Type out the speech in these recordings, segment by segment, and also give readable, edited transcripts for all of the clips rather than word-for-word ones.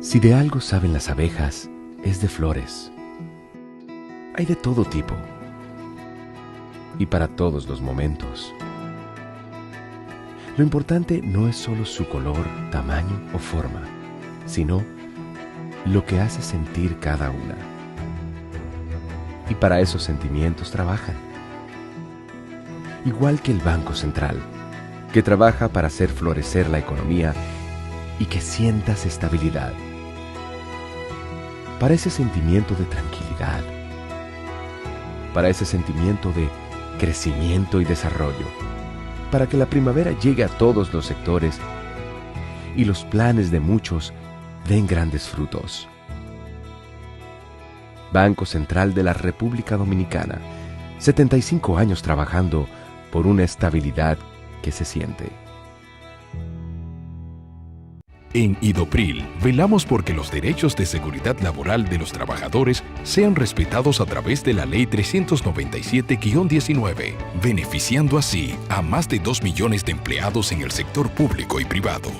Si de algo saben las abejas, es de flores. Hay de todo tipo y para todos los momentos. Lo importante no es solo su color, tamaño o forma, sino lo que hace sentir cada una. Y para esos sentimientos trabajan. Igual que el Banco Central, que trabaja para hacer florecer la economía y que sientas estabilidad. Para ese sentimiento de tranquilidad. Para ese sentimiento de crecimiento y desarrollo. Para que la primavera llegue a todos los sectores y los planes de muchos den grandes frutos. Banco Central de la República Dominicana, 75 años trabajando por una estabilidad que se siente. En Idopril, velamos porque los derechos de seguridad laboral de los trabajadores sean respetados a través de la Ley 397-19, beneficiando así a más de 2 millones de empleados en el sector público y privado.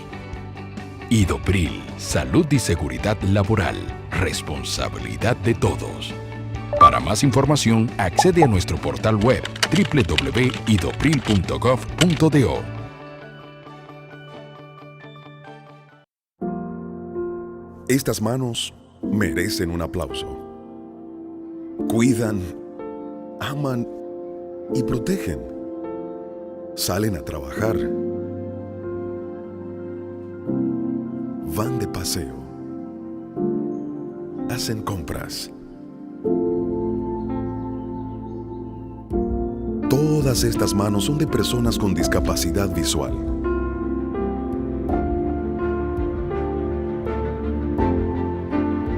Idopril, salud y seguridad laboral, responsabilidad de todos. Para más información, accede a nuestro portal web www.idopril.gov.do. Estas manos merecen un aplauso. Cuidan, aman y protegen. Salen a trabajar. Van de paseo. Hacen compras. Todas estas manos son de personas con discapacidad visual.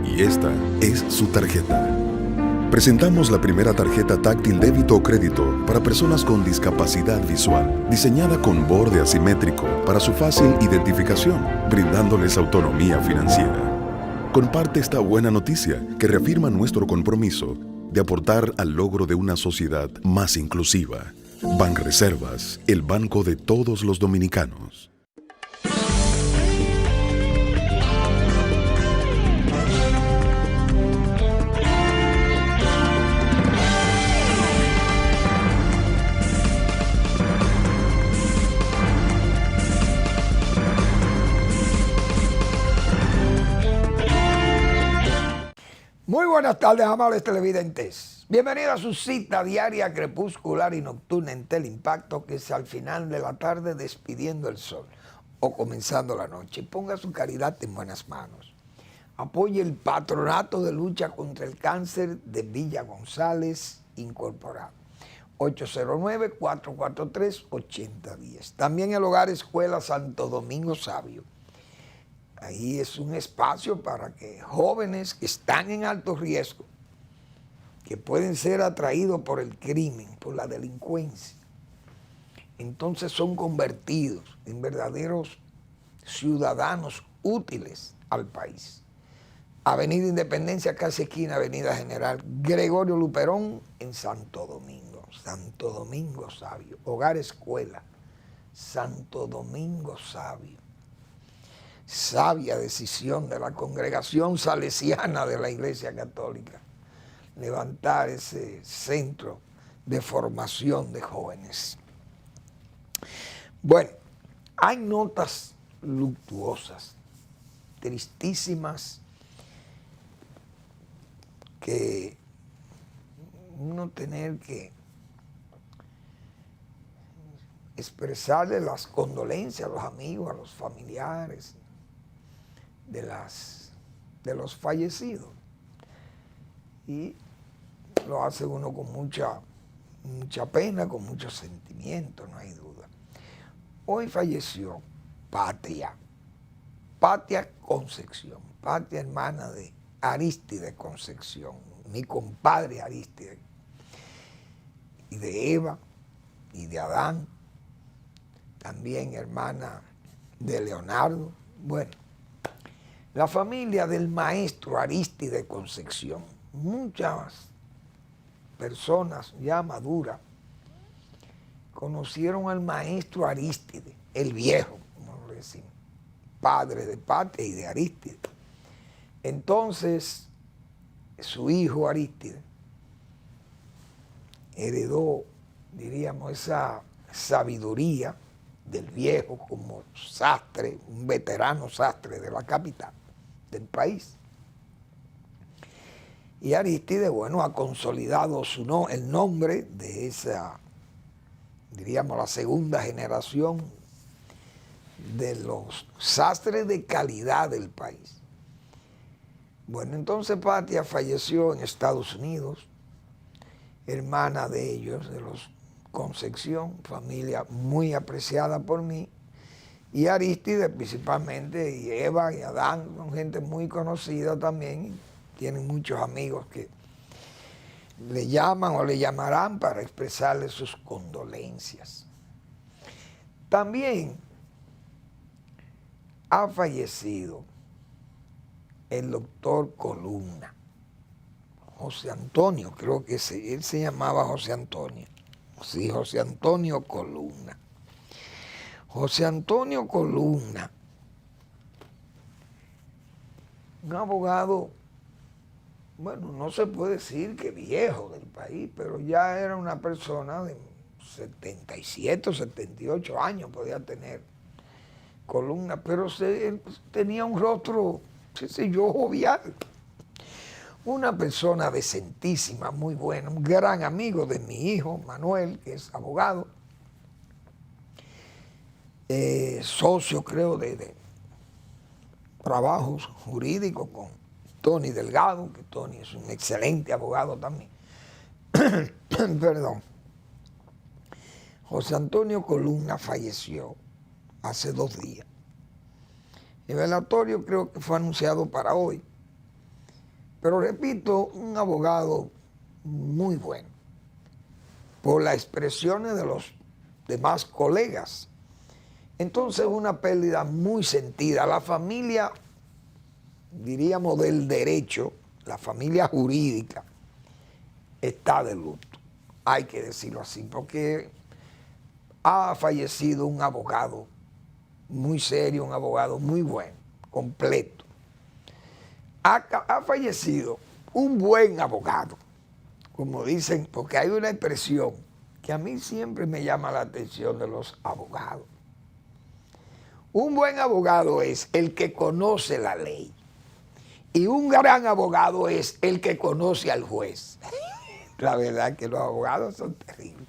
Y esta es su tarjeta. Presentamos la primera tarjeta táctil débito o crédito para personas con discapacidad visual, diseñada con borde asimétrico para su fácil identificación, brindándoles autonomía financiera. Comparte esta buena noticia que reafirma nuestro compromiso de aportar al logro de una sociedad más inclusiva. Banreservas, el banco de todos los dominicanos. Muy buenas tardes, amables televidentes. Bienvenidos a su cita diaria, crepuscular y nocturna en Teleimpacto, que es al final de la tarde despidiendo el sol o comenzando la noche. Ponga su caridad en buenas manos. Apoye el Patronato de Lucha contra el Cáncer de Villa González Incorporado. 809-443-8010. También el Hogar Escuela Santo Domingo Sabio. Ahí es un espacio para que jóvenes que están en alto riesgo, que pueden ser atraídos por el crimen, por la delincuencia, entonces son convertidos en verdaderos ciudadanos útiles al país. Avenida Independencia, casi esquina, Avenida General Gregorio Luperón, en Santo Domingo Sabio. Hogar Escuela, Santo Domingo Sabio. Sabia decisión de la congregación salesiana de la Iglesia Católica, levantar ese centro de formación de jóvenes. Bueno, hay notas luctuosas, tristísimas, que uno tener que expresarle las condolencias a los amigos, a los familiares de los fallecidos, y lo hace uno con mucha pena, con mucho sentimiento, no hay duda. Hoy falleció Patia Concepción, Patia, hermana de Aristide Concepción, mi compadre Aristide, y de Eva y de Adán, también hermana de Leonardo. Bueno, la familia del maestro Aristide Concepción, muchas personas ya maduras conocieron al maestro Aristide, el viejo, como lo decimos, padre de Patia y de Aristide. Entonces, su hijo Arístide heredó, diríamos, esa sabiduría del viejo como sastre, un veterano sastre de la capital del país. Y Arístide, bueno, ha consolidado el nombre de esa, diríamos, la segunda generación de los sastres de calidad del país. Bueno, entonces Patia falleció en Estados Unidos, hermana de ellos, de los Concepción, familia muy apreciada por mí, y Arístide principalmente, y Eva y Adán, son gente muy conocida también, tienen muchos amigos que le llaman o le llamarán para expresarle sus condolencias. También ha fallecido el doctor Columna, José Antonio, creo que él se llamaba José Antonio. Sí, José Antonio Columna. José Antonio Columna, un abogado, bueno, no se puede decir que viejo del país, pero ya era una persona de 77 o 78 años, podía tener Columna, pero él tenía un rostro, qué sé yo, jovial. Una persona decentísima, muy buena, un gran amigo de mi hijo, Manuel, que es abogado, socio, creo, de trabajos jurídicos con Tony Delgado, que Tony es un excelente abogado también. Perdón. José Antonio Columna falleció hace 2 días. El velatorio creo que fue anunciado para hoy. Pero repito, un abogado muy bueno, por las expresiones de los demás colegas. Entonces, una pérdida muy sentida. La familia, diríamos, del derecho, la familia jurídica, está de luto. Hay que decirlo así, porque ha fallecido un abogado muy serio, un abogado muy bueno, completo. Ha fallecido un buen abogado, como dicen, porque hay una expresión que a mí siempre me llama la atención de los abogados. Un buen abogado es el que conoce la ley y un gran abogado es el que conoce al juez. La verdad que los abogados son terribles.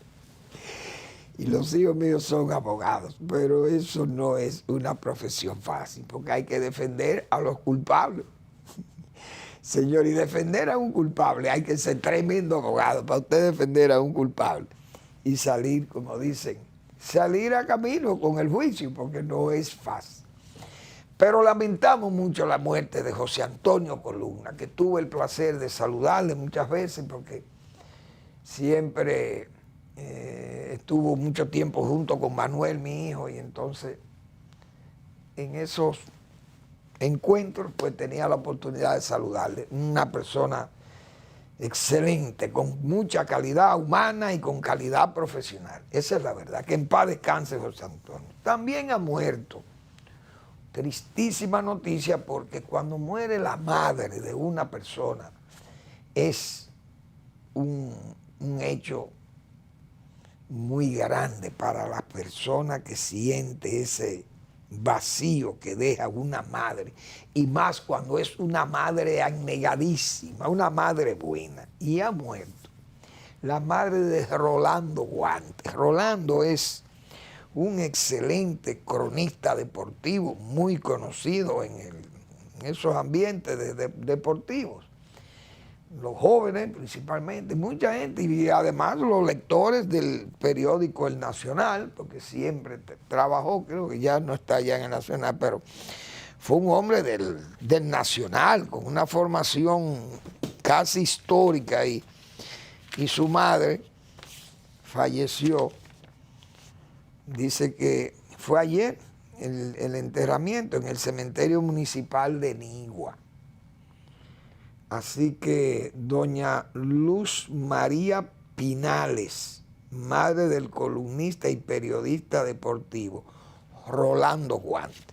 Y los hijos míos son abogados, pero eso no es una profesión fácil, porque hay que defender a los culpables. Señor, y defender a un culpable, hay que ser tremendo abogado para usted defender a un culpable y salir, como dicen, salir a camino con el juicio, porque no es fácil. Pero lamentamos mucho la muerte de José Antonio Columna, que tuve el placer de saludarle muchas veces, porque siempre estuvo mucho tiempo junto con Manuel, mi hijo, y entonces en esos encuentros pues tenía la oportunidad de saludarle. Una persona excelente, con mucha calidad humana y con calidad profesional. Esa es la verdad. Que en paz descanse José Antonio. También ha muerto. Tristísima noticia, porque cuando muere la madre de una persona es un hecho muy grande para la persona que siente ese vacío que deja una madre, y más cuando es una madre abnegadísima, una madre buena, y ha muerto la madre de Rolando Guantes. Rolando es un excelente cronista deportivo, muy conocido en esos ambientes deportivos. Los jóvenes principalmente, mucha gente, y además los lectores del periódico El Nacional, porque siempre trabajó, creo que ya no está ya en El Nacional, pero fue un hombre del Nacional, con una formación casi histórica, y su madre falleció. Dice que fue ayer el enterramiento en el cementerio municipal de Nigua. Así que doña Luz María Pinales, madre del columnista y periodista deportivo Rolando Guantes.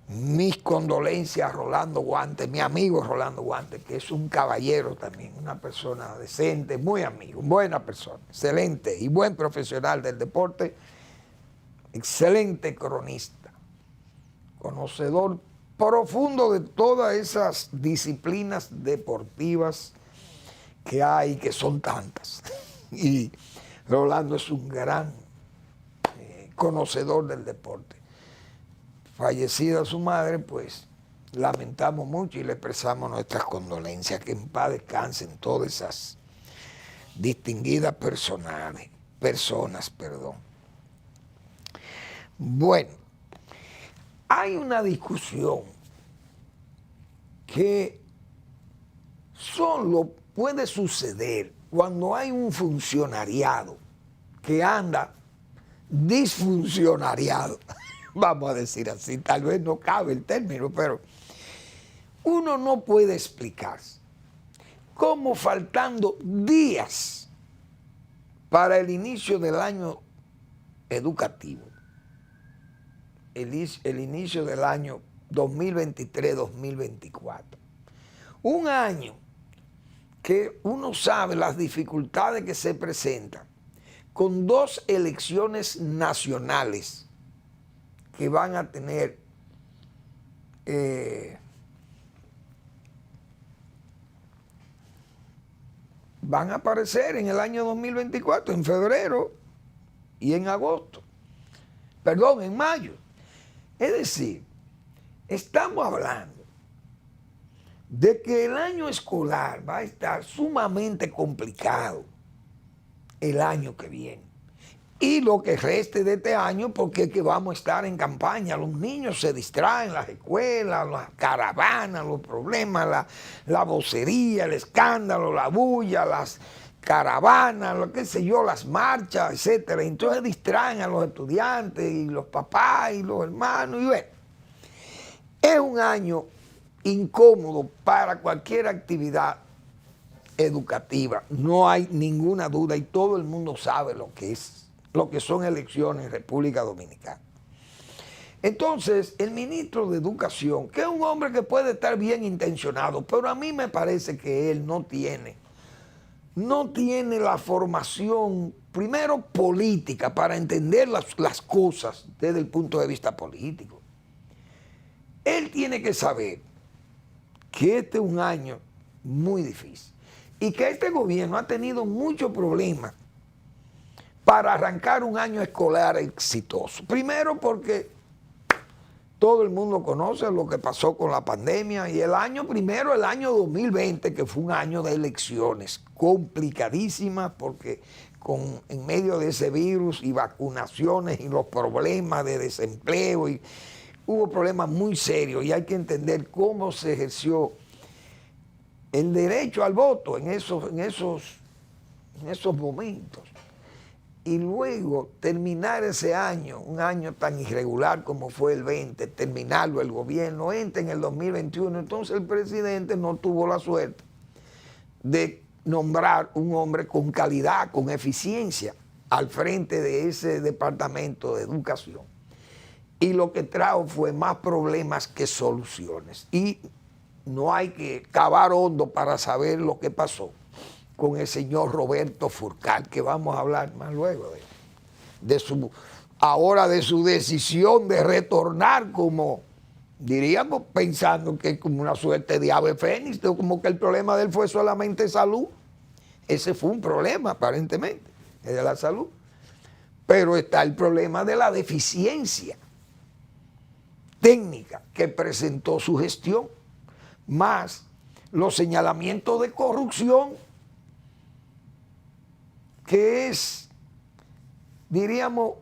Mis condolencias a Rolando Guante, mi amigo Rolando Guante, que es un caballero también, una persona decente, muy amigo, buena persona, excelente y buen profesional del deporte, excelente cronista, conocedor profundo de todas esas disciplinas deportivas que hay, que son tantas. Y Rolando es un gran conocedor del deporte. Fallecida su madre, pues lamentamos mucho y le expresamos nuestras condolencias, que en paz descansen todas esas distinguidas personas. Bueno, hay una discusión que solo puede suceder cuando hay un funcionariado que anda disfuncionariado. Vamos a decir así, tal vez no cabe el término, pero uno no puede explicarse cómo faltando días para el inicio del año educativo, el inicio del año 2023-2024, un año que uno sabe las dificultades que se presentan con dos elecciones nacionales que van a tener van a aparecer en el año 2024, en febrero y en agosto, perdón, en mayo. Es decir, estamos hablando de que el año escolar va a estar sumamente complicado el año que viene. Y lo que reste de este año, porque es que vamos a estar en campaña. Los niños se distraen, las escuelas, las caravanas, los problemas, la vocería, el escándalo, la bulla, las caravanas, lo que sé yo, las marchas, etcétera. Entonces distraen a los estudiantes y los papás y los hermanos. Y bueno, es un año incómodo para cualquier actividad educativa. No hay ninguna duda y todo el mundo sabe lo que son elecciones en República Dominicana. Entonces, el ministro de Educación, que es un hombre que puede estar bien intencionado, pero a mí me parece que él no tiene la formación, primero política, para entender las cosas desde el punto de vista político. Él tiene que saber que este es un año muy difícil y que este gobierno ha tenido muchos problemas para arrancar un año escolar exitoso. Primero porque todo el mundo conoce lo que pasó con la pandemia y el año 2020, que fue un año de elecciones complicadísimas porque en medio de ese virus y vacunaciones y los problemas de desempleo, y hubo problemas muy serios y hay que entender cómo se ejerció el derecho al voto en esos momentos. Y luego terminar ese año, un año tan irregular como fue el 20, terminarlo el gobierno, entra en el 2021, entonces el presidente no tuvo la suerte de nombrar un hombre con calidad, con eficiencia, al frente de ese departamento de educación. Y lo que trajo fue más problemas que soluciones. Y no hay que cavar hondo para saber lo que pasó con el señor Roberto Furcal, que vamos a hablar más luego de su decisión de retornar, como diríamos, pensando que es como una suerte de ave fénix, como que el problema de él fue solamente salud. Ese fue un problema, aparentemente, el de la salud. Pero está el problema de la deficiencia técnica que presentó su gestión, más los señalamientos de corrupción, que diríamos,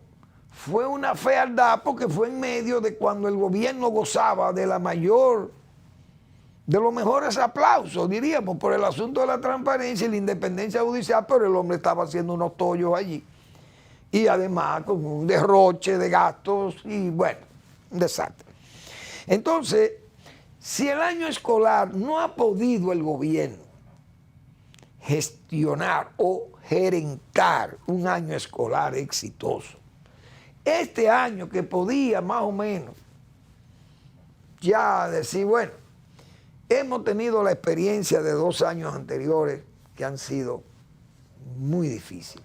fue una fealdad porque fue en medio de cuando el gobierno gozaba de los mejores aplausos, diríamos, por el asunto de la transparencia y la independencia judicial, pero el hombre estaba haciendo unos tollos allí. Y además con un derroche de gastos y bueno, un desastre. Entonces, si el año escolar no ha podido el gobierno gestionar o gerentar un año escolar exitoso, este año que podía más o menos ya decir, bueno, hemos tenido la experiencia de 2 años anteriores que han sido muy difíciles.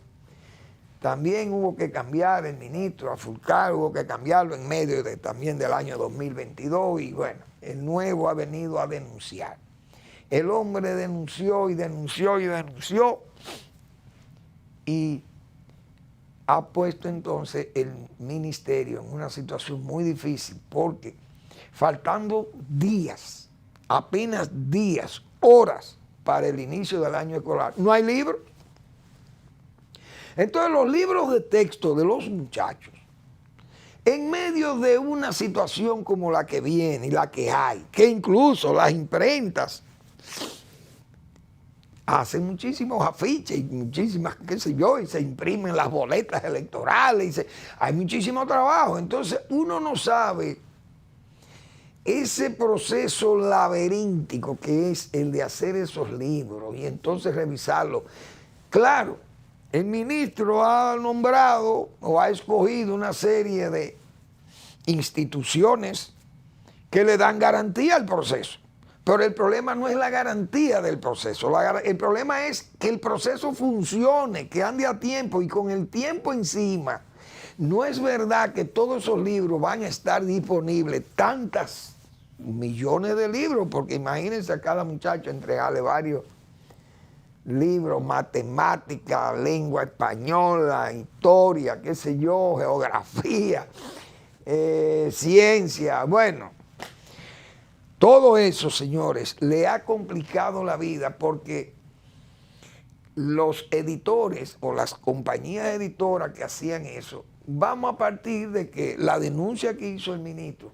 También hubo que cambiar el ministro a Fulcar, hubo que cambiarlo en medio también del año 2022 y bueno, el nuevo ha venido a denunciar. El hombre denunció y denunció y denunció y ha puesto entonces el ministerio en una situación muy difícil porque faltando días, apenas días, horas para el inicio del año escolar, no hay libros. Entonces los libros de texto de los muchachos, en medio de una situación como la que viene y la que hay, que incluso las imprentas hacen muchísimos afiches y muchísimas, qué sé yo, y se imprimen las boletas electorales, hay muchísimo trabajo. Entonces uno no sabe ese proceso laberíntico que es el de hacer esos libros y entonces revisarlo. Claro, el ministro ha nombrado o ha escogido una serie de instituciones que le dan garantía al proceso. Pero el problema no es la garantía del proceso. El problema es que el proceso funcione, que ande a tiempo y con el tiempo encima. No es verdad que todos esos libros van a estar disponibles, tantas millones de libros, porque imagínense a cada muchacho entregarle varios libros, matemática, lengua española, historia, qué sé yo, geografía, ciencia. Bueno, todo eso, señores, le ha complicado la vida porque los editores o las compañías editoras que hacían eso, vamos a partir de que la denuncia que hizo el ministro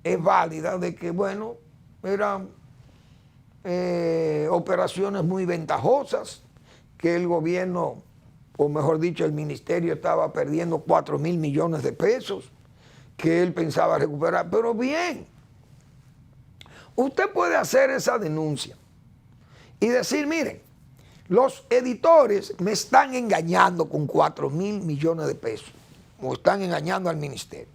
es válida, de que, bueno, eran operaciones muy ventajosas, que el gobierno, o mejor dicho, el ministerio estaba perdiendo 4.000 millones de pesos, que él pensaba recuperar. Pero bien, usted puede hacer esa denuncia y decir, miren, los editores me están engañando con 4.000 millones de pesos, o están engañando al ministerio.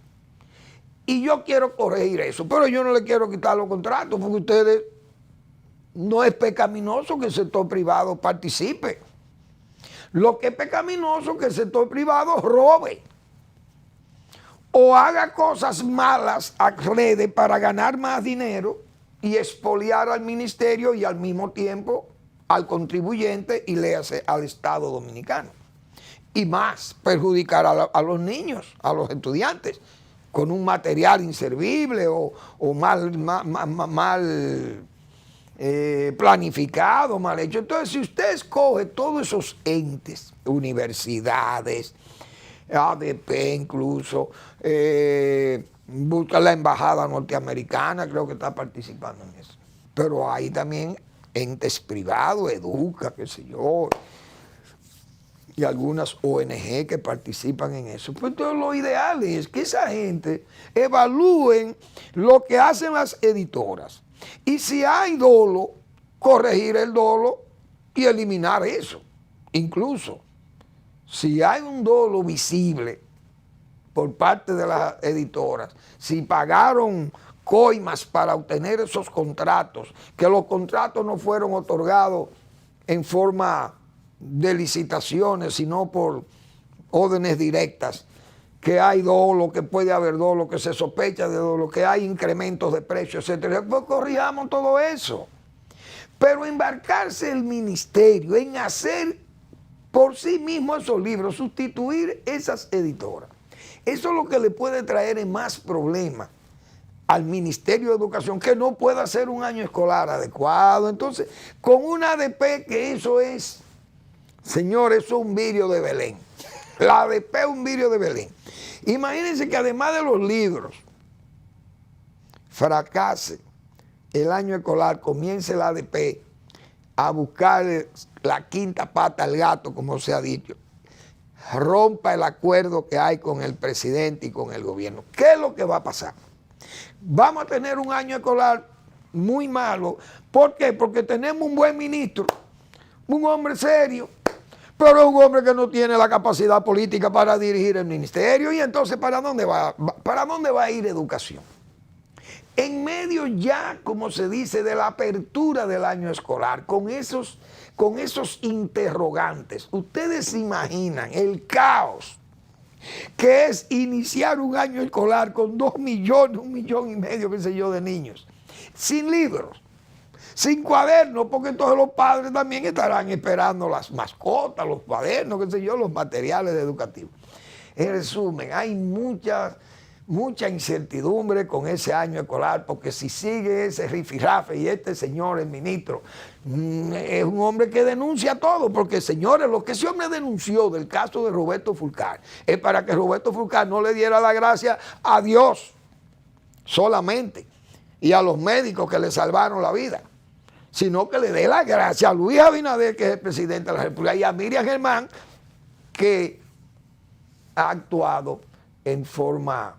Y yo quiero corregir eso, pero yo no le quiero quitar los contratos, porque ustedes, no es pecaminoso que el sector privado participe. Lo que es pecaminoso es que el sector privado robe o haga cosas malas a redes para ganar más dinero y expoliar al ministerio y al mismo tiempo al contribuyente y léase al Estado Dominicano. Y más, perjudicar a los niños, a los estudiantes, con un material inservible o mal planificado, mal hecho. Entonces, si usted escoge todos esos entes, universidades, ADP incluso, busca la embajada norteamericana, creo que está participando en eso. Pero hay también entes privados, Educa, qué sé yo, y algunas ONG que participan en eso. Pues entonces lo ideal es que esa gente evalúen lo que hacen las editoras. Y si hay dolo, corregir el dolo y eliminar eso. Incluso, si hay un dolo visible por parte de las editoras, si pagaron coimas para obtener esos contratos, que los contratos no fueron otorgados en forma de licitaciones, sino por órdenes directas, que hay dolo, que puede haber dolo, que se sospecha de dolo, que hay incrementos de precios, etcétera, pues corrijamos todo eso. Pero embarcarse el ministerio en hacer por sí mismo esos libros, sustituir esas editoras, eso es lo que le puede traer más problemas al Ministerio de Educación, que no pueda hacer un año escolar adecuado. Entonces, con una ADP, que eso es, señores, eso es un virio de Belén. La ADP es un virio de Belén. Imagínense que además de los libros, fracase el año escolar, comience la ADP a buscar la quinta pata al gato, como se ha dicho, rompa el acuerdo que hay con el presidente y con el gobierno. ¿Qué es lo que va a pasar? Vamos a tener un año escolar muy malo. ¿Por qué? Porque tenemos un buen ministro, un hombre serio, pero es un hombre que no tiene la capacidad política para dirigir el ministerio. Y entonces, ¿para dónde va a ir educación? en medio ya, como se dice, de la apertura del año escolar, con esos interrogantes, ustedes se imaginan el caos que es iniciar un año escolar con 2 millones, 1,5 millones, qué sé yo, de niños, sin libros, sin cuadernos, porque entonces los padres también estarán esperando las mascotas, los cuadernos, qué sé yo, los materiales educativos. En resumen, hay mucha incertidumbre con ese año escolar, porque si sigue ese rifirrafe y este señor, el ministro, es un hombre que denuncia todo, porque señores, lo que ese hombre denunció del caso de Roberto Fulcar es para que Roberto Fulcar no le diera la gracia a Dios solamente y a los médicos que le salvaron la vida, sino que le dé la gracia a Luis Abinader, que es el presidente de la República, y a Miriam Germán, que ha actuado en forma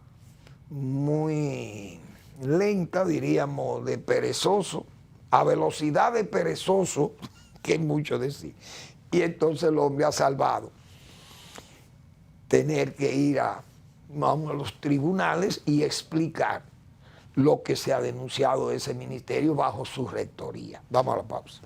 muy lenta, diríamos, de perezoso, a velocidad de perezoso, que es mucho decir. Y entonces el hombre ha salvado tener que ir a los tribunales y explicar lo que se ha denunciado de ese ministerio bajo su rectoría. Vamos a la pausa.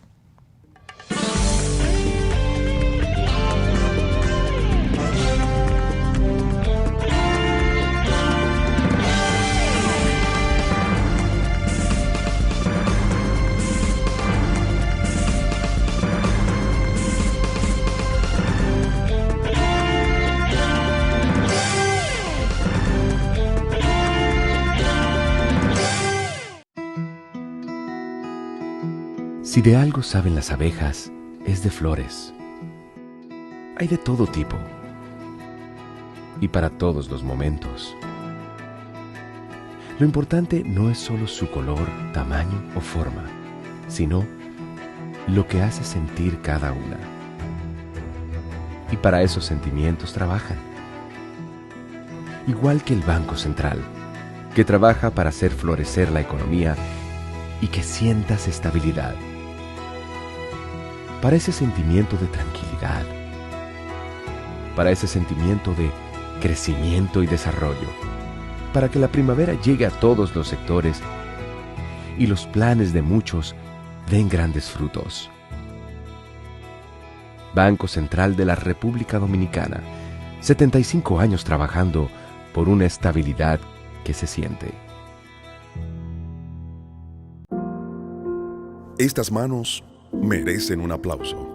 Si de algo saben las abejas, es de flores. Hay de todo tipo y para todos los momentos. Lo importante no es solo su color, tamaño o forma, sino lo que hace sentir cada una. Y para esos sentimientos trabajan. Igual que el Banco Central, que trabaja para hacer florecer la economía y que sientas estabilidad. Para ese sentimiento de tranquilidad, para ese sentimiento de crecimiento y desarrollo, para que la primavera llegue a todos los sectores y los planes de muchos den grandes frutos. Banco Central de la República Dominicana, 75 años trabajando por una estabilidad que se siente. Estas manos merecen un aplauso.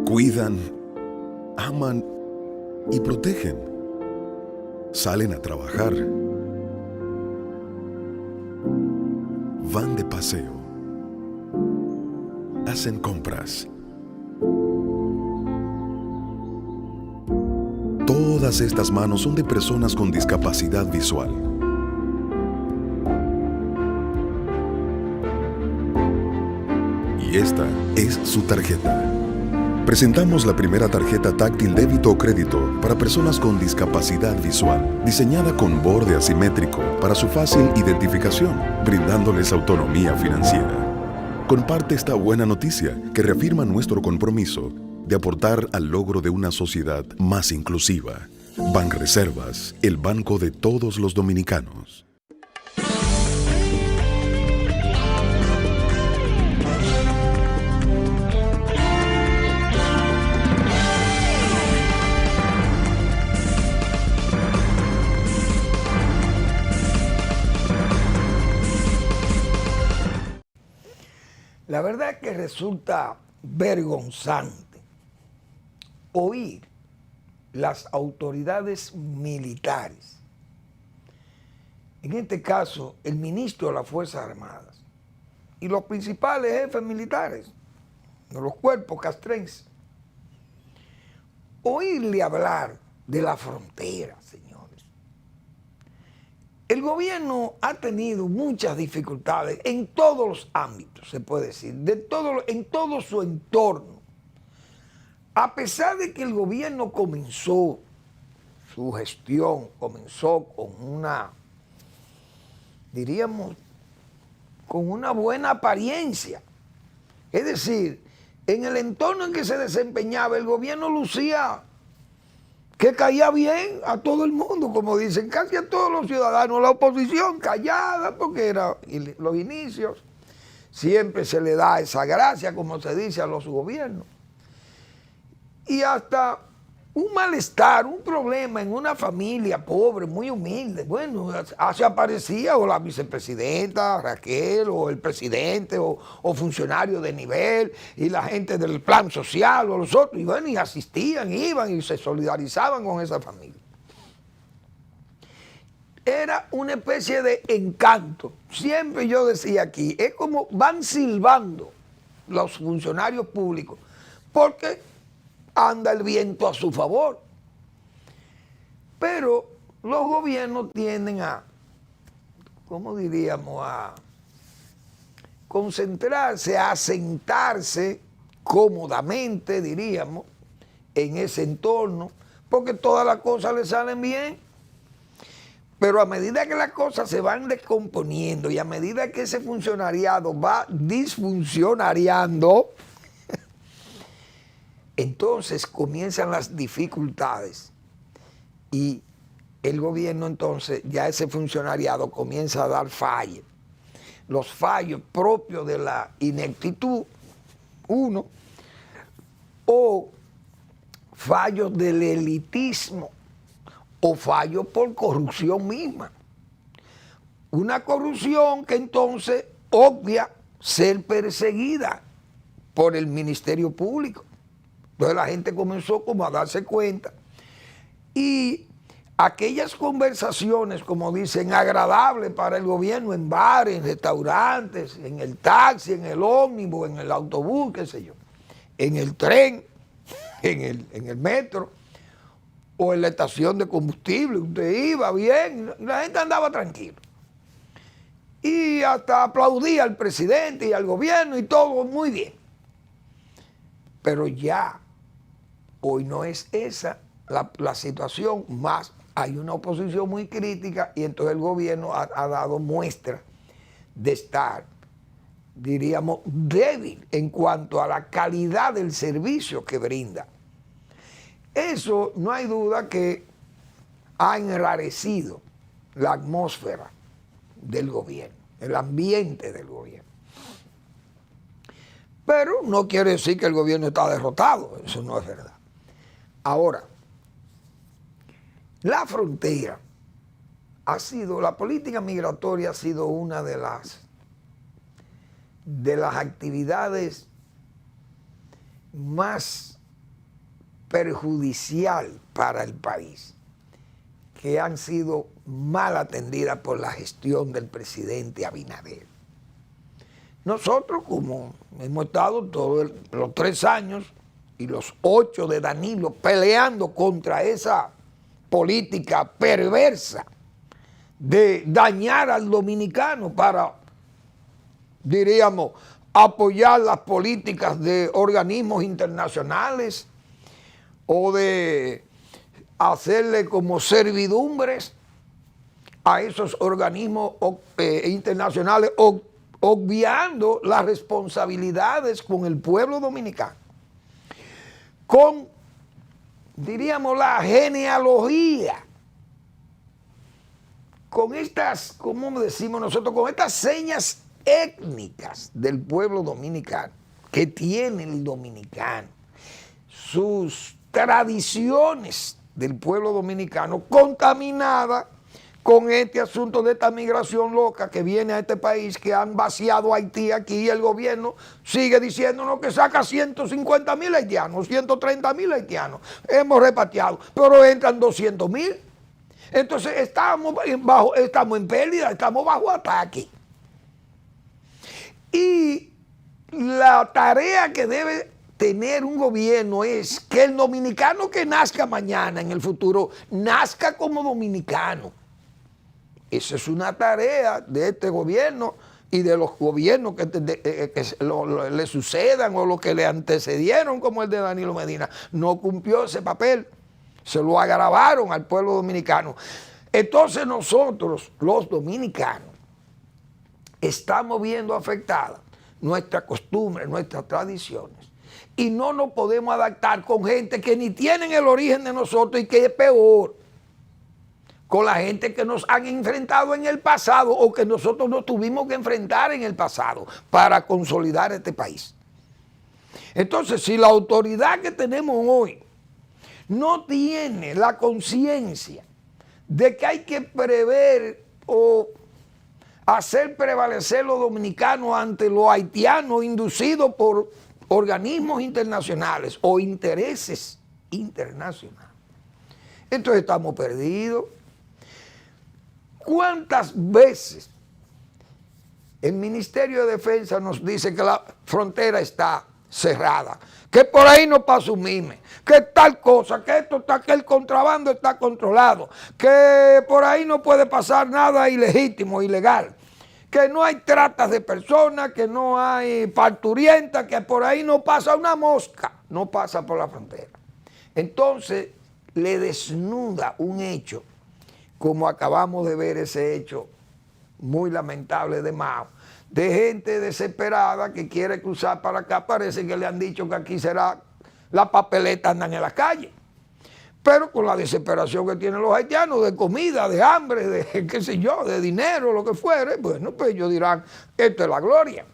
Cuidan, aman y protegen. Salen a trabajar. Van de paseo. Hacen compras. Todas estas manos son de personas con discapacidad visual. Y esta es su tarjeta. Presentamos la primera tarjeta táctil débito o crédito para personas con discapacidad visual, diseñada con borde asimétrico para su fácil identificación, brindándoles autonomía financiera. Comparte esta buena noticia que reafirma nuestro compromiso de aportar al logro de una sociedad más inclusiva. Banreservas, el banco de todos los dominicanos. La verdad es que resulta vergonzante oír las autoridades militares, en este caso el ministro de las Fuerzas Armadas y los principales jefes militares de los cuerpos castrenses, oírle hablar de la frontera, señores. El gobierno ha tenido muchas dificultades en todos los ámbitos, se puede decir, en todo su entorno. A pesar de que el gobierno comenzó su gestión, comenzó con una, diríamos, con una buena apariencia. Es decir, en el entorno en que se desempeñaba, el gobierno lucía que caía bien a todo el mundo, como dicen, casi a todos los ciudadanos. La oposición callada, porque eran los inicios. Siempre se le da esa gracia, como se dice, a los gobiernos. Y hasta un malestar, un problema en una familia pobre, muy humilde, bueno, se aparecía o la vicepresidenta Raquel, o el presidente, o funcionarios de nivel, y la gente del plan social, o los otros, y bueno, y asistían, iban y se solidarizaban con esa familia. Era una especie de encanto. Siempre yo decía aquí, es como van silbando los funcionarios públicos, porque anda el viento a su favor. Pero los gobiernos tienden a, ¿cómo diríamos?, a concentrarse, a sentarse cómodamente, diríamos, en ese entorno, porque todas las cosas le salen bien. Pero a medida que las cosas se van descomponiendo y a medida que ese funcionariado va disfuncionariando, entonces comienzan las dificultades y el gobierno entonces, ya ese funcionariado comienza a dar fallos. Los fallos propios de la ineptitud, uno, o fallos del elitismo, o fallos por corrupción misma. Una corrupción que entonces obvia ser perseguida por el Ministerio Público. Entonces la gente comenzó como a darse cuenta y aquellas conversaciones, como dicen, agradables para el gobierno en bares, en restaurantes, en el taxi, en el ómnibus, en el autobús, qué sé yo, en el tren, en el metro o en la estación de combustible, usted iba bien, la gente andaba tranquila. Y hasta aplaudía al presidente y al gobierno y todo muy bien. Pero ya, hoy no es esa la situación, más hay una oposición muy crítica y entonces el gobierno ha dado muestra de estar, diríamos, débil en cuanto a la calidad del servicio que brinda. Eso no hay duda que ha enrarecido la atmósfera del gobierno, el ambiente del gobierno. Pero no quiere decir que el gobierno está derrotado, eso no es verdad. Ahora, la frontera ha sido, la política migratoria ha sido una de las actividades más perjudicial para el país, que han sido mal atendidas por la gestión del presidente Abinader. Nosotros, como hemos estado todos los 3 años y los 8 de Danilo peleando contra esa política perversa de dañar al dominicano para, diríamos, apoyar las políticas de organismos internacionales o de hacerle como servidumbres a esos organismos internacionales, obviando las responsabilidades con el pueblo dominicano, con, diríamos, la genealogía, con estas, ¿cómo decimos nosotros?, con estas señas étnicas del pueblo dominicano, que tiene el dominicano, sus tradiciones del pueblo dominicano, contaminada con este asunto de esta migración loca que viene a este país, que han vaciado Haití aquí, y el gobierno sigue diciéndonos que saca 150,000 haitianos, 130,000 haitianos, hemos repatriado, pero entran 200,000. Entonces estamos en pérdida, estamos bajo ataque. Y la tarea que debe tener un gobierno es que el dominicano que nazca mañana, en el futuro, nazca como dominicano. Esa es una tarea de este gobierno y de los gobiernos que le sucedan o los que le antecedieron, como el de Danilo Medina. No cumplió ese papel, se lo agravaron al pueblo dominicano. Entonces nosotros, los dominicanos, estamos viendo afectadas nuestras costumbres, nuestras tradiciones. y no nos podemos adaptar con gente que ni tienen el origen de nosotros y que es peor, con la gente que nos han enfrentado en el pasado o que nosotros nos tuvimos que enfrentar en el pasado para consolidar este país. Entonces, si la autoridad que tenemos hoy no tiene la conciencia de que hay que prever o hacer prevalecer los dominicanos ante los haitianos inducidos por organismos internacionales o intereses internacionales, entonces estamos perdidos. ¿Cuántas veces el Ministerio de Defensa nos dice que la frontera está cerrada, que por ahí no pasa un mime, que tal cosa, que esto está, que el contrabando está controlado, que por ahí no puede pasar nada ilegítimo, ilegal, que no hay tratas de personas, que no hay parturientas, que por ahí no pasa una mosca, no pasa por la frontera? Entonces le desnuda un hecho, como acabamos de ver ese hecho muy lamentable de Mao, de gente desesperada que quiere cruzar para acá. Parece que le han dicho que aquí será, la papeleta andan en la calle, pero con la desesperación que tienen los haitianos de comida, de hambre, de qué sé yo, de dinero, lo que fuere, bueno, pues ellos dirán, esto es la gloria.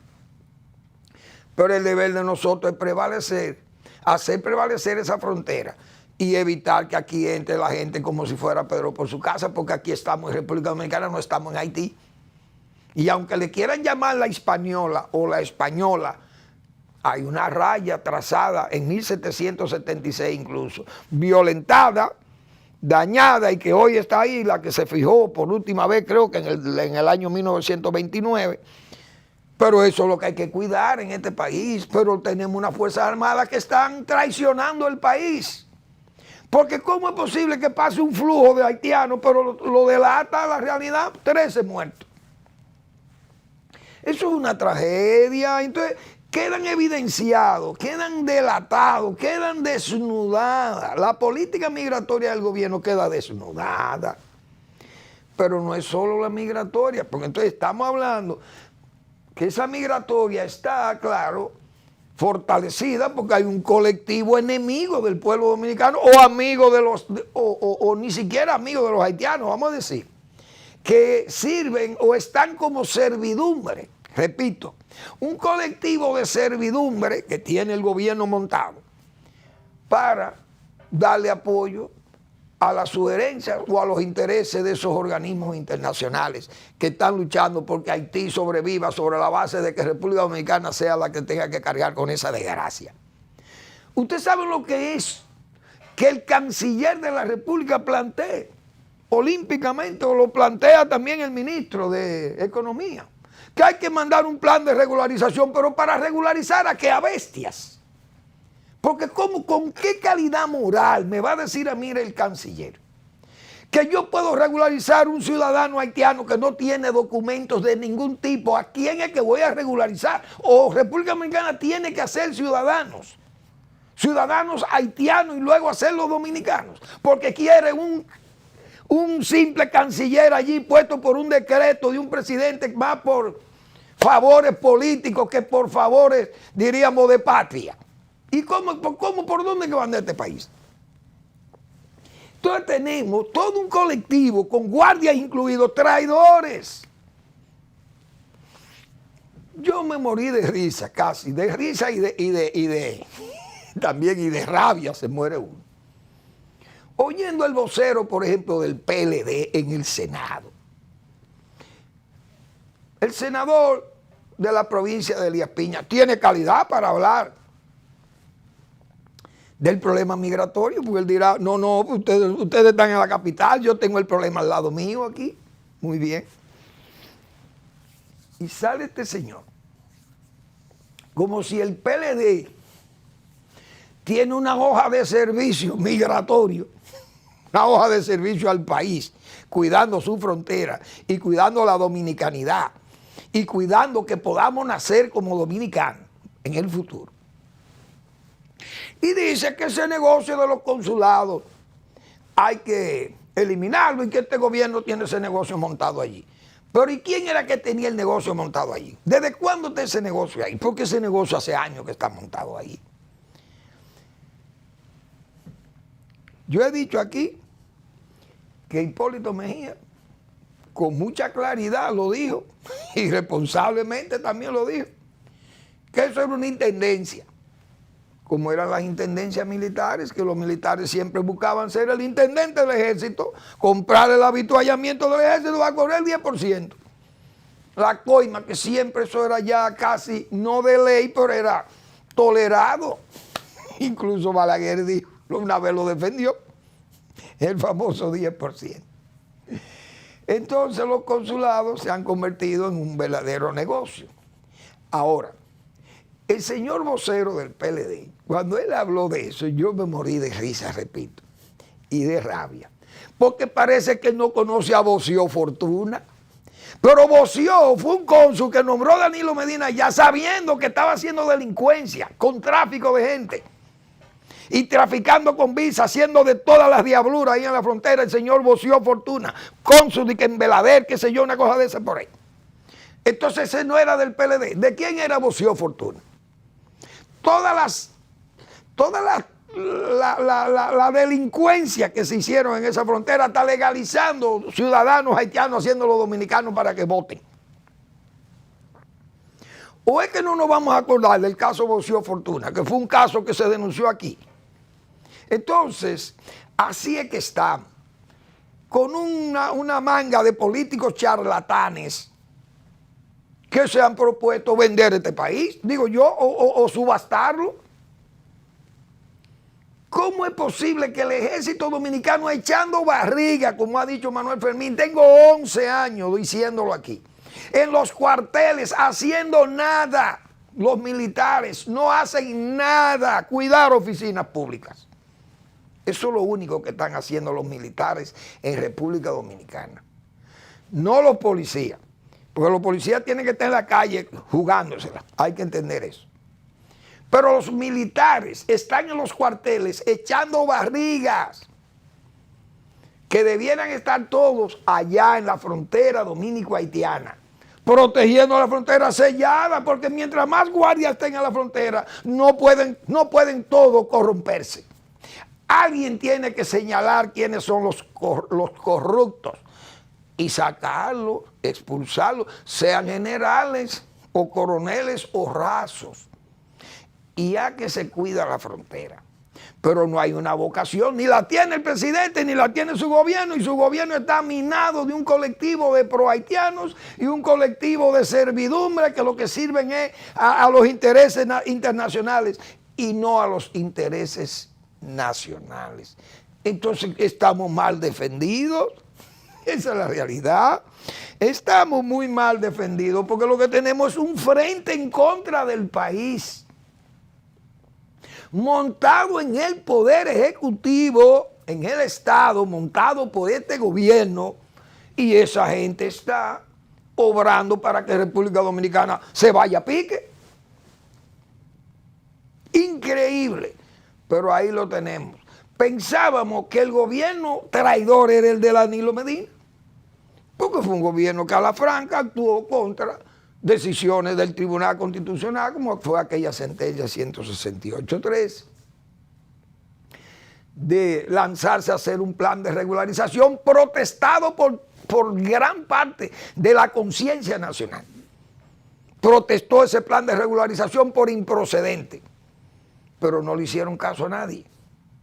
Pero el deber de nosotros es prevalecer, hacer prevalecer esa frontera y evitar que aquí entre la gente como si fuera Pedro por su casa, porque aquí estamos en República Dominicana, no estamos en Haití. Y aunque le quieran llamar la hispaniola o la española, hay una raya trazada en 1776 incluso, violentada, dañada, y que hoy está ahí, la que se fijó por última vez creo que en el año 1929. Pero eso es lo que hay que cuidar en este país. Pero tenemos unas Fuerzas Armadas que están traicionando el país. Porque ¿cómo es posible que pase un flujo de haitianos, pero lo delata la realidad? 13 muertos. Eso es una tragedia. Entonces quedan evidenciados, quedan delatados, quedan desnudadas. La política migratoria del gobierno queda desnudada. Pero no es solo la migratoria, porque entonces estamos hablando que esa migratoria está, claro, fortalecida porque hay un colectivo enemigo del pueblo dominicano o amigo de los, o ni siquiera amigo de los haitianos, vamos a decir, que sirven o están como servidumbre. Repito, un colectivo de servidumbre que tiene el gobierno montado para darle apoyo a las sugerencias o a los intereses de esos organismos internacionales que están luchando porque Haití sobreviva sobre la base de que República Dominicana sea la que tenga que cargar con esa desgracia. Usted sabe lo que es que el canciller de la República plantee olímpicamente, o lo plantea también el ministro de Economía, que hay que mandar un plan de regularización, pero para regularizar ¿a qué? A bestias. Porque ¿cómo, con qué calidad moral me va a decir a mí el canciller que yo puedo regularizar un ciudadano haitiano que no tiene documentos de ningún tipo? ¿A quién es que voy a regularizar? O República Dominicana tiene que hacer ciudadanos haitianos y luego hacerlos dominicanos, porque quiere un simple canciller allí puesto por un decreto de un presidente más por favores políticos que por favores, diríamos, de patria. ¿Y por dónde que van de este país? Entonces tenemos todo un colectivo con guardias incluidos, traidores. Yo me morí de risa casi, de risa también y de rabia se muere uno. Oyendo el vocero, por ejemplo, del PLD en el Senado. El senador de la provincia de Elías Piña tiene calidad para hablar del problema migratorio, porque él dirá, no, ustedes están en la capital, yo tengo el problema al lado mío aquí. Muy bien. Y sale este señor, como si el PLD tiene una hoja de servicio migratorio, una hoja de servicio al país, cuidando su frontera y cuidando la dominicanidad y cuidando que podamos nacer como dominicanos en el futuro. Y dice que ese negocio de los consulados hay que eliminarlo y que este gobierno tiene ese negocio montado allí. Pero ¿y quién era que tenía el negocio montado allí? ¿Desde cuándo está ese negocio ahí? Porque ese negocio hace años que está montado ahí. Yo he dicho aquí que Hipólito Mejía con mucha claridad lo dijo, y responsablemente también lo dijo, que eso era una intendencia, como eran las intendencias militares, que los militares siempre buscaban ser el intendente del ejército, comprar el habituallamiento del ejército, va a cobrar el 10%. La coima, que siempre eso era ya casi no de ley, pero era tolerado. Incluso Balaguer dijo, una vez lo defendió, el famoso 10%. Entonces los consulados se han convertido en un verdadero negocio. Ahora, el señor vocero del PLD, cuando él habló de eso, yo me morí de risa, repito, y de rabia, porque parece que no conoce a Boció Fortuna. Pero Boció fue un cónsul que nombró a Danilo Medina ya sabiendo que estaba haciendo delincuencia, con tráfico de gente, y traficando con visa, haciendo de todas las diabluras ahí en la frontera, el señor Boció Fortuna, cónsul de que en Belader, qué sé yo, una cosa de esa por ahí. Entonces ese no era del PLD. ¿De quién era Boció Fortuna? Toda la delincuencia que se hicieron en esa frontera está legalizando ciudadanos haitianos, haciendo los dominicanos para que voten. ¿O es que no nos vamos a acordar del caso Boció Fortuna, que fue un caso que se denunció aquí? Entonces, así es que estamos, con una manga de políticos charlatanes que se han propuesto vender este país, digo yo, o subastarlo. ¿Cómo es posible que el ejército dominicano echando barriga, como ha dicho Manuel Fermín, tengo 11 años diciéndolo aquí, en los cuarteles haciendo nada? Los militares no hacen nada, cuidar oficinas públicas. Eso es lo único que están haciendo los militares en República Dominicana. No los policías, porque los policías tienen que estar en la calle jugándosela, hay que entender eso. Pero los militares están en los cuarteles echando barrigas, que debieran estar todos allá en la frontera dominico-haitiana, protegiendo la frontera sellada, porque mientras más guardias tengan la frontera, no pueden todos corromperse. Alguien tiene que señalar quiénes son los corruptos y sacarlos, expulsarlos, sean generales o coroneles o rasos. Y a que se cuida la frontera. Pero no hay una vocación, ni la tiene el presidente, ni la tiene su gobierno, y su gobierno está minado de un colectivo de pro-haitianos y un colectivo de servidumbre que lo que sirven es a los intereses internacionales y no a los intereses nacionales. Entonces estamos mal defendidos, esa es la realidad. Estamos muy mal defendidos porque lo que tenemos es un frente en contra del país, montado en el poder ejecutivo, en el Estado, montado por este gobierno, y esa gente está obrando para que República Dominicana se vaya a pique. Increíble, pero ahí lo tenemos. Pensábamos que el gobierno traidor era el de Danilo Medina, porque fue un gobierno que a la franca actuó contra decisiones del Tribunal Constitucional, como fue aquella sentencia 168.3, de lanzarse a hacer un plan de regularización protestado por gran parte de la conciencia nacional. Protestó ese plan de regularización por improcedente, pero no le hicieron caso a nadie.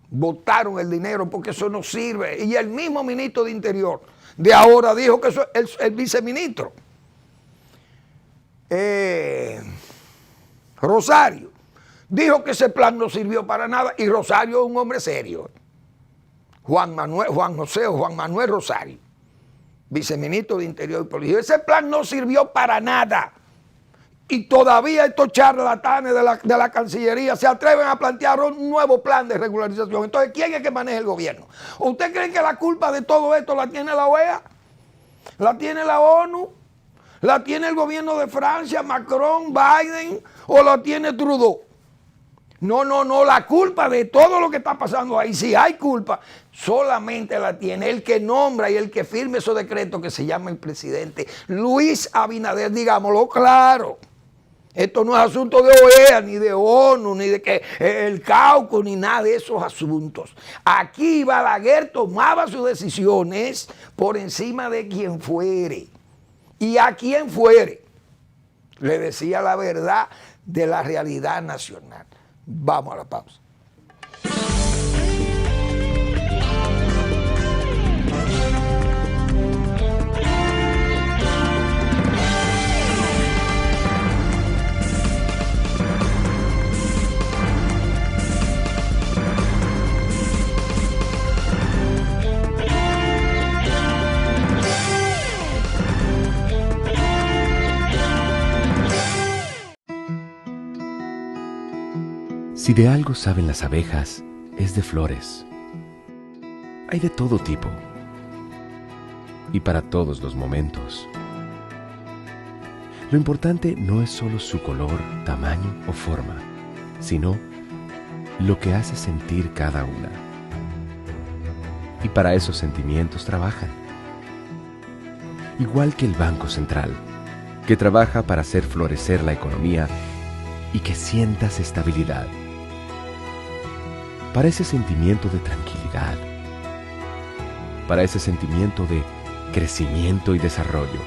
Botaron el dinero porque eso no sirve. Y el mismo ministro de Interior de ahora dijo que eso es el viceministro Rosario, dijo que ese plan no sirvió para nada, y Rosario es un hombre serio. Juan Manuel Rosario, viceministro de Interior y Policía. Ese plan no sirvió para nada. Y todavía estos charlatanes de la Cancillería se atreven a plantear un nuevo plan de regularización. Entonces, ¿quién es que maneja el gobierno? ¿Usted cree que la culpa de todo esto la tiene la OEA? ¿La tiene la ONU? ¿La tiene el gobierno de Francia, Macron, Biden, o la tiene Trudeau? No, la culpa de todo lo que está pasando ahí, si hay culpa, solamente la tiene el que nombra y el que firme esos decretos, que se llama el presidente Luis Abinader, digámoslo claro. Esto no es asunto de OEA, ni de ONU, ni de que el Cauco, ni nada de esos asuntos. Aquí Balaguer tomaba sus decisiones por encima de quien fuere. Y a quien fuere le decía la verdad de la realidad nacional. Vamos a la pausa. Si de algo saben las abejas, es de flores. Hay de todo tipo y para todos los momentos. Lo importante no es solo su color, tamaño o forma, sino lo que hace sentir cada una. Y para esos sentimientos trabajan. Igual que el Banco Central, que trabaja para hacer florecer la economía y que sientas estabilidad. Para ese sentimiento de tranquilidad, para ese sentimiento de crecimiento y desarrollo,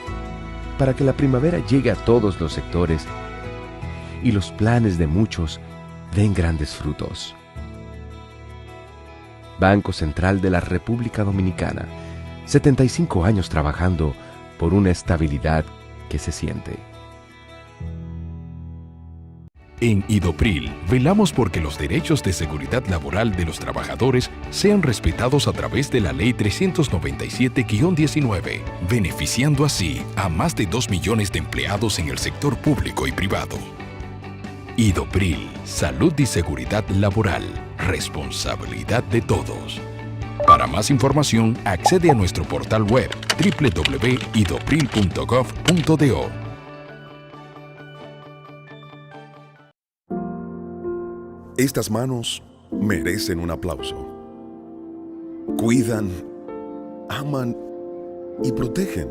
para que la primavera llegue a todos los sectores y los planes de muchos den grandes frutos. Banco Central de la República Dominicana, 75 años trabajando por una estabilidad que se siente. En Idopril, velamos porque los derechos de seguridad laboral de los trabajadores sean respetados a través de la Ley 397-19, beneficiando así a más de 2 millones de empleados en el sector público y privado. Idopril, salud y seguridad laboral, responsabilidad de todos. Para más información, accede a nuestro portal web www.idopril.gov.do. Estas manos merecen un aplauso. Cuidan, aman y protegen.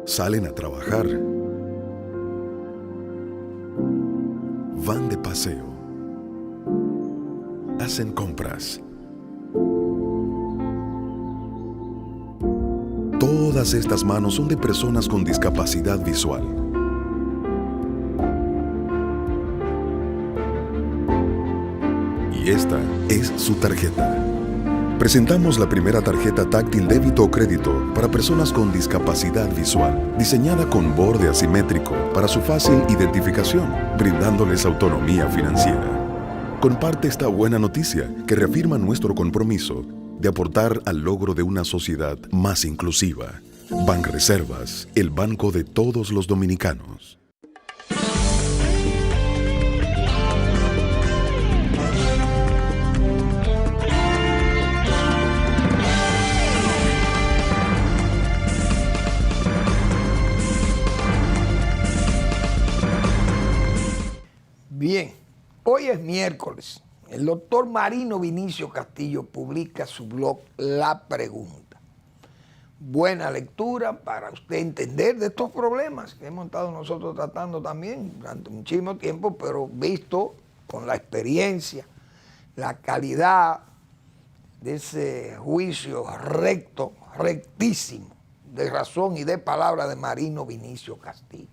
Salen a trabajar. Van de paseo. Hacen compras. Todas estas manos son de personas con discapacidad visual. Y esta es su tarjeta. Presentamos la primera tarjeta táctil débito o crédito para personas con discapacidad visual, diseñada con borde asimétrico para su fácil identificación, brindándoles autonomía financiera. Comparte esta buena noticia que reafirma nuestro compromiso de aportar al logro de una sociedad más inclusiva. Banreservas, el banco de todos los dominicanos. Bien, hoy es miércoles. El doctor Marino Vinicio Castillo publica su blog La Pregunta. Buena lectura para usted entender de estos problemas que hemos estado nosotros tratando también durante muchísimo tiempo, pero visto con la experiencia, la calidad de ese juicio recto, rectísimo, de razón y de palabra de Marino Vinicio Castillo.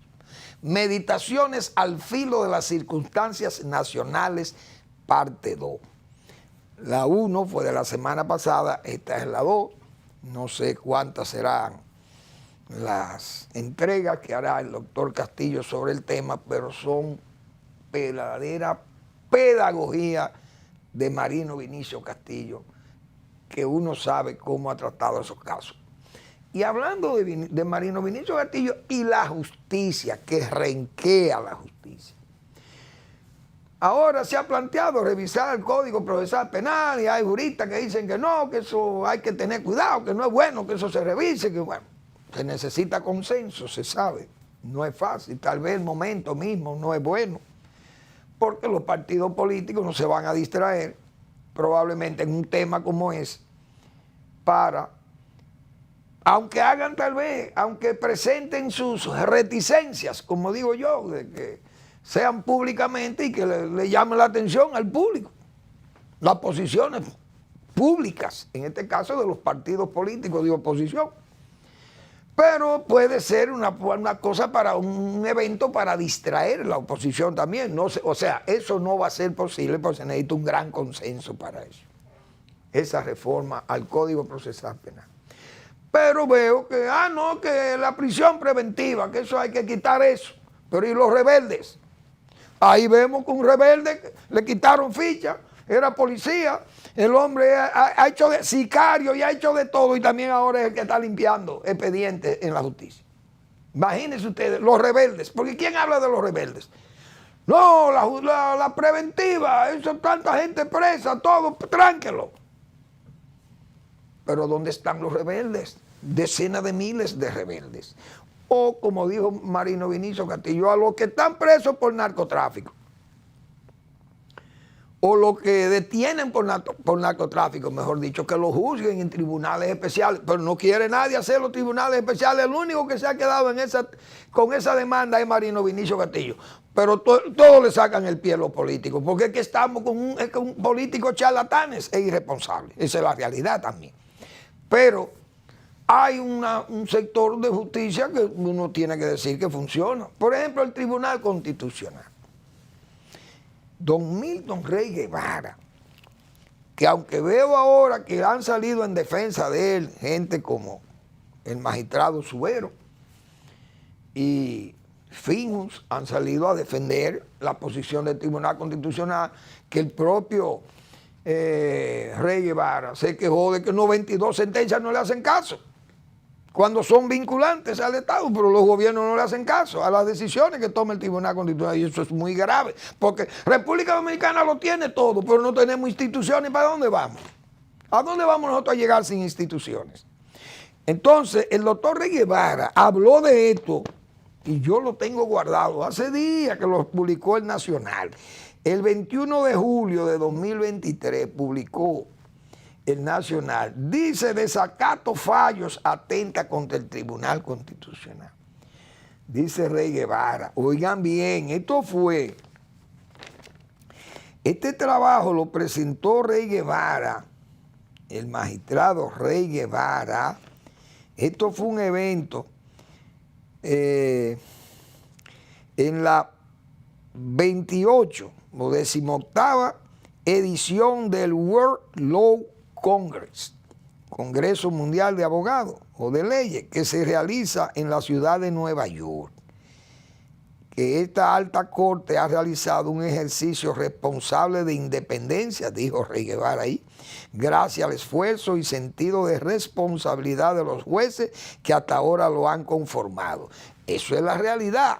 Meditaciones al filo de las circunstancias nacionales, parte 2. La 1 fue de la semana pasada, esta es la 2. No sé cuántas serán las entregas que hará el doctor Castillo sobre el tema, pero son verdadera pedagogía de Marino Vinicio Castillo, que uno sabe cómo ha tratado esos casos. Y hablando de Marino Vinicio Castillo y la justicia, que renquea la justicia. Ahora se ha planteado revisar el Código Procesal Penal y hay juristas que dicen que no, que eso hay que tener cuidado, que no es bueno que eso se revise, que bueno, se necesita consenso, se sabe, no es fácil, tal vez el momento mismo no es bueno, porque los partidos políticos no se van a distraer probablemente en un tema como ese para aunque hagan tal vez, aunque presenten sus reticencias, como digo yo, de que sean públicamente y que le llamen la atención al público, las posiciones públicas, en este caso de los partidos políticos de oposición. Pero puede ser una cosa para un evento para distraer la oposición también. No, o sea, eso no va a ser posible porque se necesita un gran consenso para eso. Esa reforma al Código Procesal Penal. Pero veo que, no, que la prisión preventiva, que eso hay que quitar eso. Pero ¿y los rebeldes? Ahí vemos que un rebelde le quitaron ficha, era policía, el hombre ha hecho de sicario y ha hecho de todo y también ahora es el que está limpiando expedientes en la justicia. Imagínense ustedes, los rebeldes, porque ¿quién habla de los rebeldes? No, la preventiva, eso tanta gente presa, todo, tránquelo. Pero ¿dónde están los rebeldes? Decenas de miles de rebeldes. O como dijo Marino Vinicio Castillo, a los que están presos por narcotráfico. O los que detienen por narcotráfico, mejor dicho, que lo juzguen en tribunales especiales. Pero no quiere nadie hacer los tribunales especiales. El único que se ha quedado con esa demanda es Marino Vinicio Castillo. Pero todos le sacan el pie a los políticos, porque es que estamos con un político charlatanes e irresponsables. Esa es la realidad también. Pero hay un sector de justicia que uno tiene que decir que funciona. Por ejemplo, el Tribunal Constitucional. Don Milton Rey Guevara, que aunque veo ahora que han salido en defensa de él gente como el magistrado Subero y Finjus han salido a defender la posición del Tribunal Constitucional, que el propio Rey Guevara se quejó de que 92 sentencias no le hacen caso, cuando son vinculantes al Estado, pero los gobiernos no le hacen caso a las decisiones que toma el Tribunal Constitucional, y eso es muy grave, porque República Dominicana lo tiene todo, pero no tenemos instituciones. ¿Para dónde vamos? ¿A dónde vamos nosotros a llegar sin instituciones? Entonces, el doctor Rey Guevara habló de esto, y yo lo tengo guardado, hace días que lo publicó el Nacional. El 21 de julio de 2023 publicó el Nacional, dice: desacato fallos atenta contra el Tribunal Constitucional. Dice Rey Guevara, oigan bien, este trabajo lo presentó Rey Guevara, el magistrado Rey Guevara. Esto fue un evento en la 28 o 18ª edición del World Law Congress, Congreso Mundial de Abogados o de Leyes, que se realiza en la ciudad de Nueva York. Que esta alta corte ha realizado un ejercicio responsable de independencia, dijo Rey Guevara ahí, gracias al esfuerzo y sentido de responsabilidad de los jueces que hasta ahora lo han conformado. Eso es la realidad.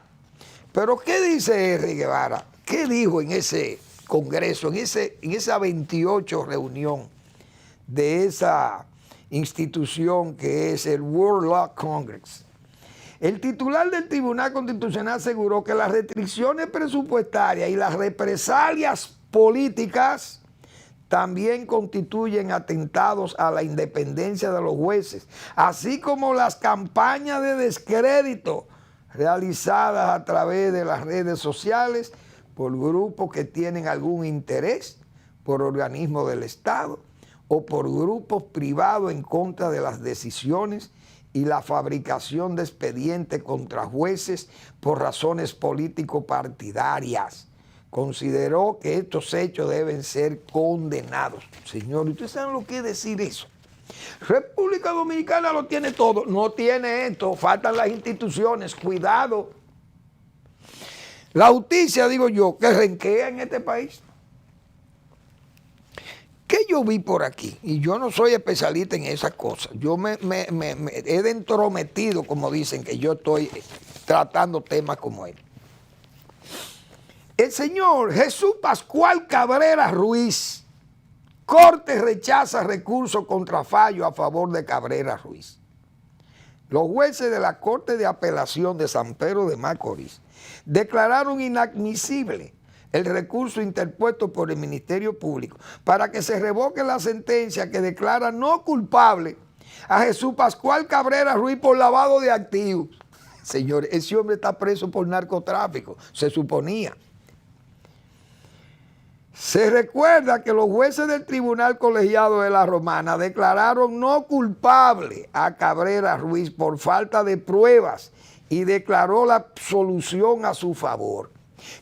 Pero ¿qué dice Rey Guevara? ¿Qué dijo en ese congreso, en esa 28 reunión de esa institución que es el World Law Congress? El titular del Tribunal Constitucional aseguró que las restricciones presupuestarias y las represalias políticas también constituyen atentados a la independencia de los jueces, así como las campañas de descrédito realizadas a través de las redes sociales por grupos que tienen algún interés, por organismos del Estado o por grupos privados en contra de las decisiones y la fabricación de expedientes contra jueces por razones político-partidarias. Consideró que estos hechos deben ser condenados. Señor, ¿ustedes saben lo que es decir eso? República Dominicana lo tiene todo, no tiene esto, faltan las instituciones, cuidado. La justicia, digo yo, que renquea en este país. ¿Qué yo vi por aquí? Y yo no soy especialista en esas cosas. Yo me he entrometido, como dicen, que yo estoy tratando temas como él. El señor Jesús Pascual Cabrera Ruiz, Corte rechaza recurso contra fallo a favor de Cabrera Ruiz. Los jueces de la Corte de Apelación de San Pedro de Macorís declararon inadmisible el recurso interpuesto por el Ministerio Público para que se revoque la sentencia que declara no culpable a Jesús Pascual Cabrera Ruiz por lavado de activos. Señores, ese hombre está preso por narcotráfico, se suponía. Se recuerda que los jueces del Tribunal Colegiado de la Romana declararon no culpable a Cabrera Ruiz por falta de pruebas y declaró la absolución a su favor.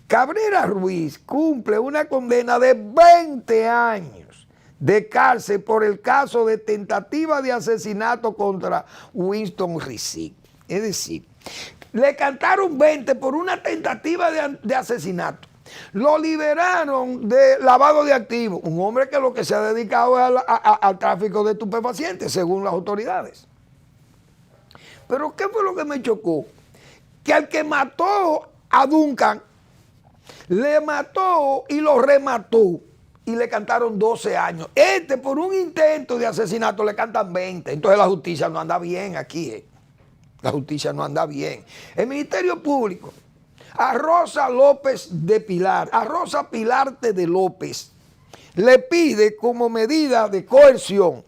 Cabrera Ruiz cumple una condena de 20 años de cárcel por el caso de tentativa de asesinato contra Winston Rizik. Es decir, le cantaron 20 por una tentativa de asesinato. Lo liberaron de lavado de activos. Un hombre que lo que se ha dedicado es al tráfico de estupefacientes, según las autoridades. Pero ¿qué fue lo que me chocó? Que al que mató a Duncan, le mató y lo remató y le cantaron 12 años. Por un intento de asesinato le cantan 20. Entonces la justicia no anda bien aquí. La justicia no anda bien. El Ministerio Público, a Rosa López de Pilar, a Rosa Pilarte de López, le pide como medida de coerción,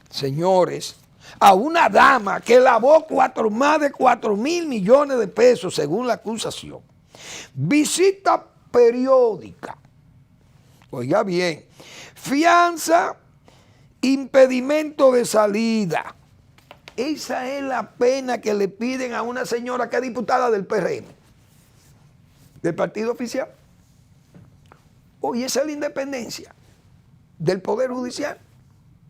señores, a una dama que lavó más de 4.000 millones de pesos, según la acusación, visita periódica, oiga bien, fianza, impedimento de salida. Esa es la pena que le piden a una señora que es diputada del PRM, del partido oficial. Oye, esa es la independencia del Poder Judicial,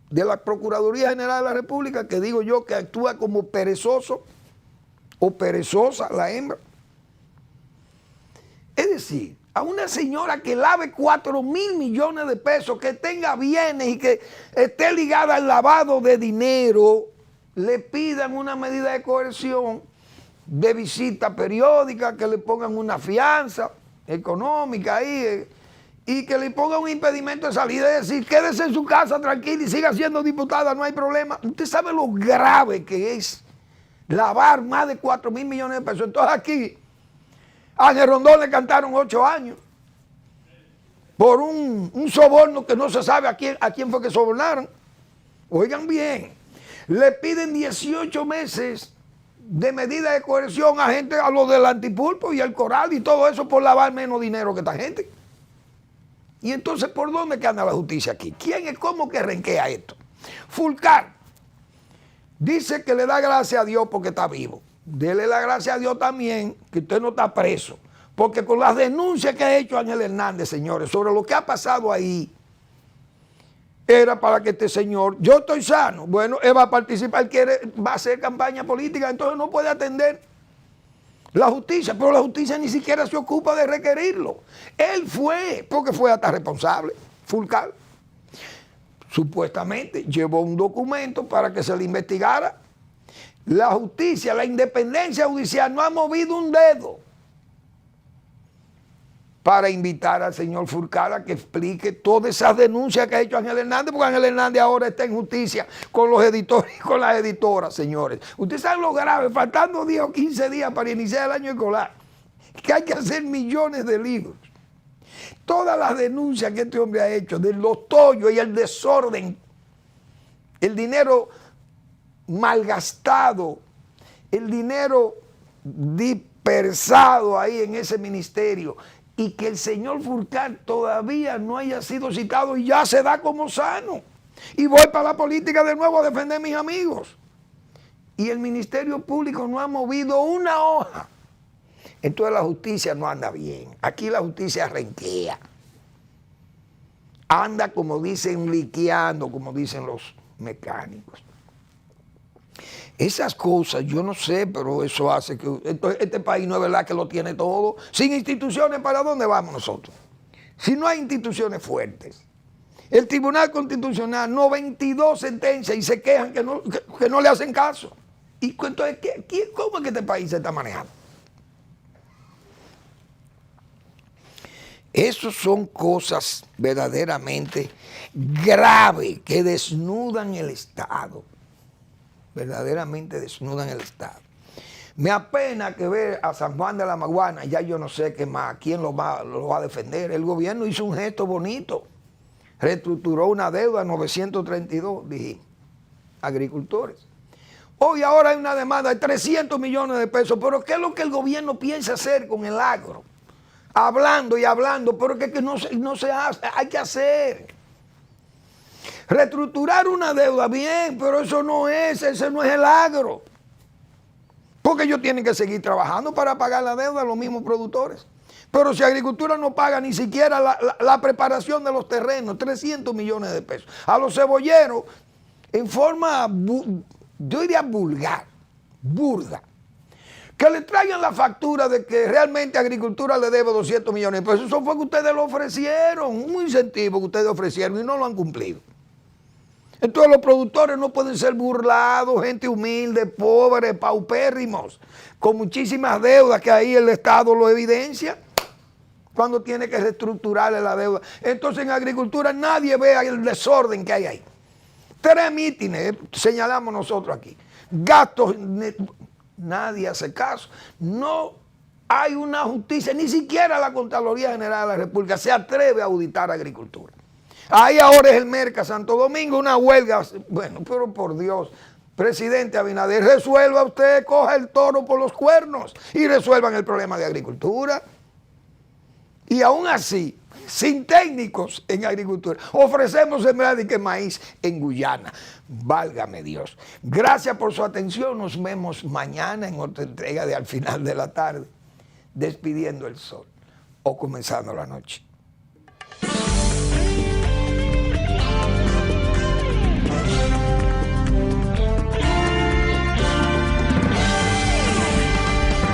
de la Procuraduría General de la República, que digo yo que actúa como perezoso o perezosa la hembra. Es decir, a una señora que lave 4.000 millones de pesos, que tenga bienes y que esté ligada al lavado de dinero, le pidan una medida de coerción de visita periódica, que le pongan una fianza económica ahí y que le pongan un impedimento de salida. Es decir, quédese en su casa tranquila y siga siendo diputada, no hay problema. Usted sabe lo grave que es lavar más de 4.000 millones de pesos. Entonces aquí a Ángel Rondón le cantaron 8 años por un soborno que no se sabe a quién fue que sobornaron. Oigan bien, le piden 18 meses de medida de coerción a gente, a los del Antipulpo y el Coral y todo eso, por lavar menos dinero que esta gente. Y entonces, ¿por dónde que anda la justicia aquí? ¿Quién es cómo que renquea esto? Fulcar dice que le da gracias a Dios porque está vivo. Dele la gracia a Dios también que usted no está preso. Porque con las denuncias que ha hecho Ángel Hernández, señores, sobre lo que ha pasado ahí, era para que este señor, yo estoy sano, bueno, él va a participar, va a hacer campaña política, entonces no puede atender la justicia, pero la justicia ni siquiera se ocupa de requerirlo. Él fue, porque fue hasta responsable, Fulcar. Supuestamente llevó un documento para que se le investigara. La justicia, la independencia judicial no ha movido un dedo para invitar al señor Fulcar a que explique todas esas denuncias que ha hecho Ángel Hernández, porque Ángel Hernández ahora está en justicia con los editores y con las editoras, señores. Ustedes saben lo grave, faltando 10 o 15 días para iniciar el año escolar, que hay que hacer millones de libros. Todas las denuncias que este hombre ha hecho, de los tollos y el desorden, el dinero malgastado, el dinero dispersado ahí en ese ministerio, y que el señor Fulcar todavía no haya sido citado y ya se da como sano. Y voy para la política de nuevo a defender a mis amigos. Y el Ministerio Público no ha movido una hoja. Entonces la justicia no anda bien. Aquí la justicia renquea. Anda, como dicen, liqueando, como dicen los mecánicos. Esas cosas, yo no sé, pero eso hace que... Este país no es verdad que lo tiene todo. Sin instituciones, ¿para dónde vamos nosotros? Si no hay instituciones fuertes. El Tribunal Constitucional, 92 sentencias y se quejan que no le hacen caso. Y entonces, ¿cómo es que este país se está manejando? Esas son cosas verdaderamente graves que desnudan el Estado. Verdaderamente desnudan el Estado. Me apena que ver a San Juan de la Maguana, ya yo no sé qué más, quién lo va a defender. El gobierno hizo un gesto bonito, reestructuró una deuda 932, dije, agricultores. Hoy ahora hay una demanda de 300 millones de pesos, pero ¿qué es lo que el gobierno piensa hacer con el agro? Hablando y hablando, pero que no se hace, hay que hacer. Reestructurar una deuda, bien, pero ese no es el agro. Porque ellos tienen que seguir trabajando para pagar la deuda, los mismos productores. Pero si agricultura no paga ni siquiera la preparación de los terrenos, 300 millones de pesos. A los cebolleros, en forma, yo diría vulgar, burda, que le traigan la factura de que realmente agricultura le debe 200 millones de pesos. Eso fue que ustedes lo ofrecieron, un incentivo que ustedes ofrecieron y no lo han cumplido. Entonces los productores no pueden ser burlados, gente humilde, pobre, paupérrimos, con muchísimas deudas que ahí el Estado lo evidencia cuando tiene que reestructurarle la deuda. Entonces en agricultura nadie ve el desorden que hay ahí. 3 mítines, señalamos nosotros aquí, gastos, nadie hace caso. No hay una justicia, ni siquiera la Contraloría General de la República se atreve a auditar agricultura. Ahí ahora es el Merca Santo Domingo, una huelga. Bueno, pero por Dios, presidente Abinader, resuelva usted, coja el toro por los cuernos y resuelvan el problema de agricultura. Y aún así, sin técnicos en agricultura, ofrecemos sembrar de maíz en Guyana. Válgame Dios. Gracias por su atención. Nos vemos mañana en otra entrega de Al Final de la Tarde, despidiendo el sol o comenzando la noche.